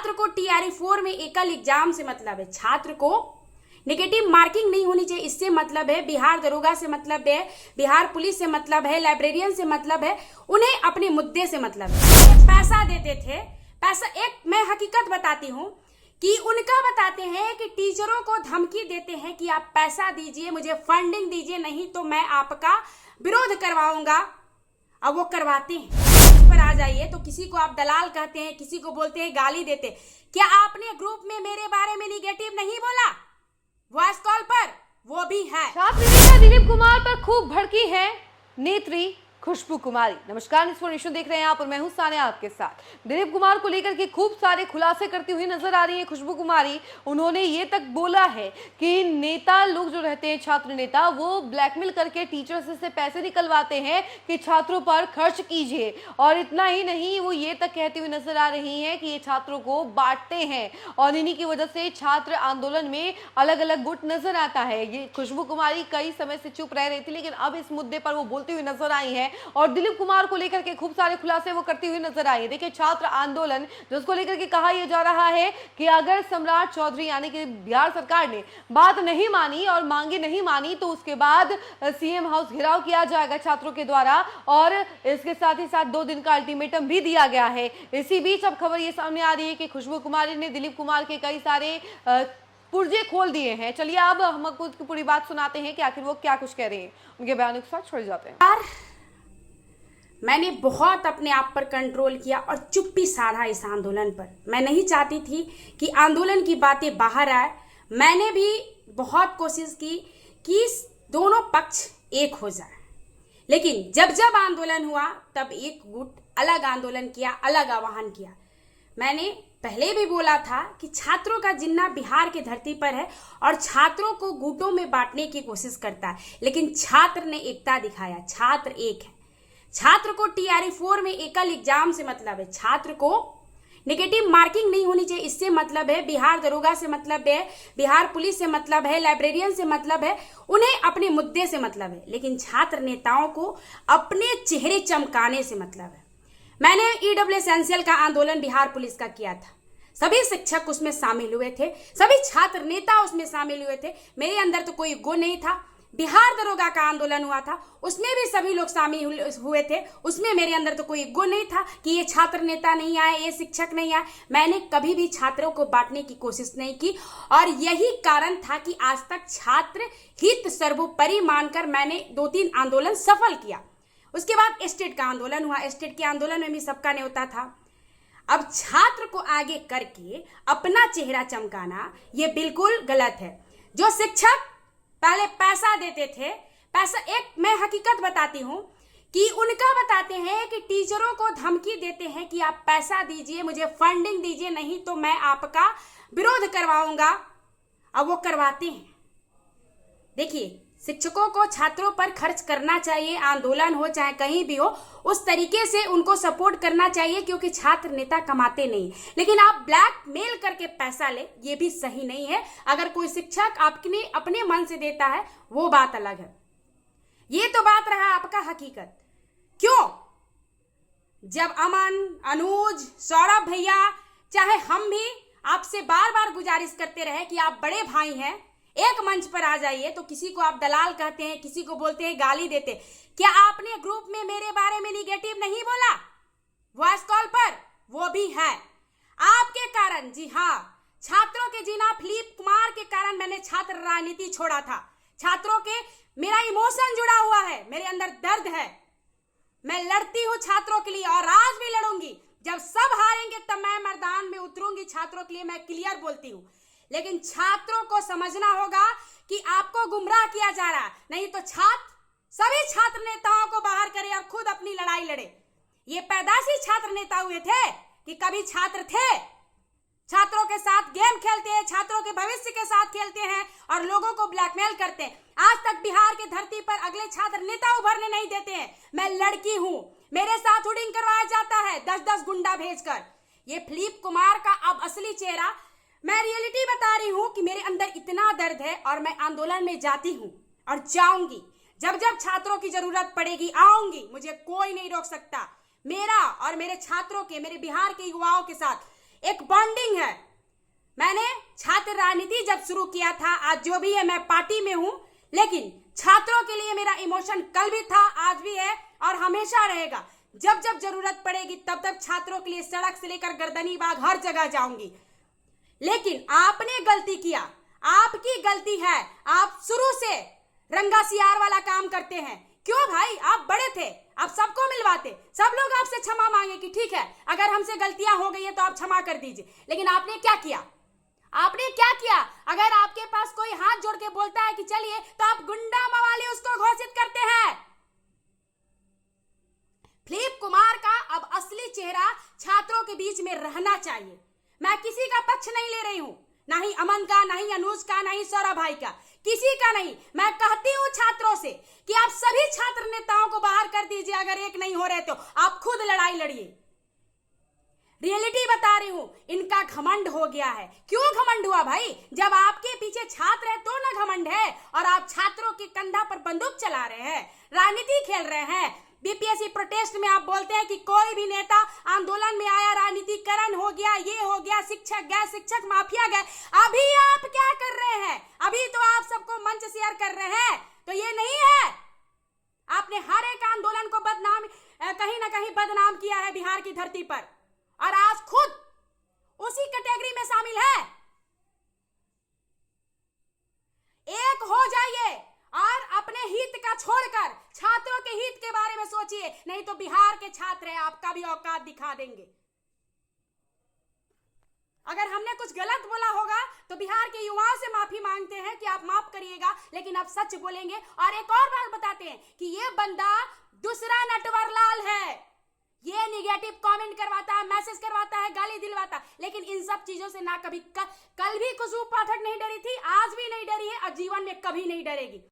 छात्र को टीआरई 4 में एकल एग्जाम से मतलब है, छात्र को नेगेटिव मार्किंग नहीं होनी चाहिए, इससे मतलब है, बिहार दरोगा से मतलब है, बिहार पुलिस से मतलब है, लाइब्रेरियन से मतलब है, उन्हें अपने मुद्दे से मतलब है। पैसा देते थे, पैसा, एक मैं हकीकत बताती हूँ कि उनका बताते हैं कि टीचरों को धमकी देते हैं कि आप पैसा दीजिए, मुझे फंडिंग दीजिए, नहीं तो मैं आपका विरोध करवाऊंगा। अब वो करवाते हैं, पर आ जाइए तो किसी को आप दलाल कहते हैं, किसी को बोलते हैं गाली देते। क्या आपने ग्रुप में मेरे बारे में निगेटिव नहीं बोला? वॉइस कॉल पर वो भी है। छात्र नेता दिलीप कुमार पर खूब भड़की है नेत्री खुशबू कुमारी। नमस्कार, इन्फॉर्मेशन देख रहे हैं आप और मैं हूं सानिया आपके साथ। दिलीप कुमार को लेकर के खूब सारे खुलासे करती हुई नजर आ रही है खुशबू कुमारी। उन्होंने ये तक बोला है कि नेता लोग जो रहते हैं, छात्र नेता, वो ब्लैकमेल करके टीचर्स से पैसे निकलवाते हैं कि छात्रों पर खर्च कीजिए। और इतना ही नहीं, वो ये तक कहती हुई नजर आ रही है कि ये छात्रों को बांटते हैं और इन्हीं की वजह से छात्र आंदोलन में अलग अलग गुट नजर आता है। ये खुशबू कुमारी कई समय से चुप रह रही थी, लेकिन अब इस मुद्दे पर वो बोलती हुई नजर आई है और दिलीप कुमार को लेकर के खूब सारे खुलासे वो करती हुई नजर आई है। देखिए, छात्र आंदोलन जिसको लेकर के कहा यह जा रहा है कि अगर सम्राट चौधरी यानी कि बिहार सरकार ने बात नहीं मानी और मांगी नहीं मानी तो उसके बाद सीएम हाउस घेराव किया जाएगा छात्रों के द्वारा, और इसके साथ ही साथ 2 दिन का अल्टीमेटम भी दिया गया है। इसी बीच अब खबर ये सामने आ रही है कि खुशबू कुमारी ने दिलीप कुमार के कई सारे पुर्जे खोल दिए हैं। चलिए अब हम आपको उसकी पूरी बात सुनाते हैं कि आखिर वो क्या कुछ कह रहे हैं, उनके बयानों के साथ छोड़ जाते हैं। मैंने बहुत अपने आप पर कंट्रोल किया और चुप्पी साधा इस आंदोलन पर। मैं नहीं चाहती थी कि आंदोलन की बातें बाहर आए। मैंने भी बहुत कोशिश की कि दोनों पक्ष एक हो जाए, लेकिन जब जब आंदोलन हुआ तब एक गुट अलग आंदोलन किया, अलग आह्वान किया। मैंने पहले भी बोला था कि छात्रों का जिन्ना बिहार की धरती पर है और छात्रों को गुटों में बांटने की कोशिश करता है, लेकिन छात्र ने एकता दिखाया। छात्र एक है। छात्र को टीआरई 4 में एकल एग्जाम से मतलब है, छात्र को नेगेटिव मार्किंग नहीं होनी चाहिए, इससे मतलब है, बिहार दरोगा से मतलब है, बिहार पुलिस से मतलब है, लाइब्रेरियन से मतलब है, उन्हें अपने मुद्दे से मतलब है, लेकिन छात्र नेताओं को अपने चेहरे चमकाने से मतलब है। मैंने ईडब्ल्यू एसेंशियल का आंदोलन बिहार पुलिस का किया था, सभी शिक्षक उसमें शामिल हुए थे, सभी छात्र नेता उसमें शामिल हुए थे। मेरे अंदर तो कोई गुण नहीं था। बिहार दरोगा का आंदोलन हुआ था, उसमें भी सभी लोग शामिल हुए थे, उसमें मेरे अंदर तो कोई गुण नहीं था कि ये छात्र नेता नहीं आए, ये शिक्षक नहीं आए। मैंने कभी भी छात्रों को बांटने की कोशिश नहीं की और यही कारण था कि आज तक छात्र हित सर्वोपरि मानकर मैंने 2-3 आंदोलन सफल किया। उसके बाद स्टेट का आंदोलन हुआ, स्टेट के आंदोलन में भी सबका न्योता था। अब छात्र को आगे करके अपना चेहरा चमकाना ये बिल्कुल गलत है। जो शिक्षक पहले पैसा देते थे, पैसा, एक मैं हकीकत बताती हूँ कि उनका बताते हैं कि टीचरों को धमकी देते हैं कि आप पैसा दीजिए, मुझे फंडिंग दीजिए, नहीं तो मैं आपका विरोध करवाऊंगा। अब वो करवाते हैं। देखिए, शिक्षकों को छात्रों पर खर्च करना चाहिए, आंदोलन हो चाहे कहीं भी हो, उस तरीके से उनको सपोर्ट करना चाहिए, क्योंकि छात्र नेता कमाते नहीं। लेकिन आप ब्लैकमेल करके पैसा ले, ये भी सही नहीं है। अगर कोई शिक्षक अपने मन से देता है वो बात अलग है। ये तो बात रहा आपका हकीकत। क्यों? जब अमन, अनुज, सौरभ भैया, चाहे हम भी आपसे बार बार गुजारिश करते रहे कि आप बड़े भाई हैं, एक मंच पर आ जाइए, तो किसी को आप दलाल कहते हैं, किसी को बोलते हैं गाली देते। क्या आपने ग्रुप में मेरे बारे में निगेटिव नहीं बोला? वॉइस कॉल पर वो भी है। आपके कारण, जी हाँ, छात्रों के जीना दिलीप कुमार के कारण मैंने छात्र राजनीति छोड़ा था। छात्रों के मेरा इमोशन जुड़ा हुआ है, मेरे अंदर दर्द है। मैं लड़ती हूँ छात्रों के लिए और आज भी लड़ूंगी। जब सब हारेंगे तब मैं मैदान में उतरूंगी छात्रों के लिए, मैं क्लियर बोलती हूँ। लेकिन छात्रों को समझना होगा कि आपको गुमराह किया जा रहा है, नहीं तो सभी छात्र नेताओं को बाहर करे और खुद अपनी लड़ाई लड़े। ये पैदाशी छात्र नेता हुए थे कि कभी छात्र थे? छात्रों के साथ गेम खेलते हैं, छात्रों के भविष्य के साथ खेलते हैं और लोगों को ब्लैकमेल करते हैं। आज तक बिहार की धरती पर अगले छात्र नेता उभरने नहीं देते हैं। मैं लड़की हूं, मेरे साथ हुडिंग करवाया जाता है 10-10 गुंडा भेजकर। ये दिलीप कुमार का अब असली चेहरा, मैं रियलिटी बता रही हूं कि मेरे अंदर इतना दर्द है और मैं आंदोलन में जाती हूं और जाऊंगी। जब जब छात्रों की जरूरत पड़ेगी आऊंगी, मुझे कोई नहीं रोक सकता। मेरा और मेरे छात्रों के, मेरे बिहार के युवाओं के साथ एक बॉन्डिंग है। मैंने छात्र राजनीति जब शुरू किया था, आज जो भी है मैं पार्टी में हूं, लेकिन छात्रों के लिए मेरा इमोशन कल भी था, आज भी है और हमेशा रहेगा। जब जब जरूरत पड़ेगी तब तक छात्रों के लिए सड़क से लेकर गर्दनी बाग हर जगह जाऊंगी। लेकिन आपने गलती किया, आपकी गलती है, आप शुरू से रंगा सियार वाला काम करते हैं। क्यों भाई, आप बड़े थे, आप सबको मिलवाते, सब लोग आपसे क्षमा मांगे कि ठीक है अगर हमसे गलतियां हो गई है तो आप क्षमा कर दीजिए। लेकिन आपने क्या किया, आपने क्या किया? अगर आपके पास कोई हाथ जोड़ के बोलता है कि चलिए, तो आप गुंडा मवाली उसको घोषित करते हैं। दिलीप कुमार का अब असली चेहरा छात्रों के बीच में रहना चाहिए। मैं किसी का पक्ष नहीं ले रही हूं, ना ही अमन का, ना ही अनुज का, ना ही सौरभ भाई का, किसी का नहीं। मैं कहती हूं छात्रों से कि आप सभी छात्र नेताओं को बाहर कर दीजिए। अगर एक नहीं हो रहे तो आप खुद लड़ाई लड़िए। रियलिटी बता रही हूं, इनका घमंड हो गया है। क्यों घमंड हुआ भाई? जब आपके पीछे छात्र है तो ना घमंड है, और आप छात्रों के कंधा पर बंदूक चला रहे हैं, राजनीति खेल रहे हैं। बीपीएससी प्रोटेस्ट में आप बोलते हैं कि कोई भी नेता आंदोलन में आया, राजनीतिकरण हो गया, ये हो गया, शिक्षक गए, शिक्षक माफिया गए। अभी आप क्या कर रहे हैं? अभी तो आप सबको मंच शेयर कर रहे हैं, तो ये नहीं है। आपने हर एक आंदोलन को बदनाम, कहीं ना कहीं बदनाम किया है बिहार की धरती पर, और आज खुद उसी कैटेगरी में शामिल है। एक हो जाइए और अपने हित का छोड़कर छात्रों के हित के बारे में सोचिए, नहीं तो बिहार के छात्र हैं, आपका भी औकात दिखा देंगे। अगर हमने कुछ गलत बोला होगा तो बिहार के युवाओं से माफी मांगते हैं कि आप माफ करिएगा, लेकिन आप सच बोलेंगे। और एक और बात बताते हैं कि ये बंदा दूसरा नटवरलाल है। ये निगेटिव कमेंट करवाता है, मैसेज करवाता है, गाली दिलवाता, लेकिन इन सब चीजों से ना कभी कल भी खुशबू पाठक नहीं डरी थी, आज भी नहीं डरी है और जीवन में कभी नहीं डरेगी।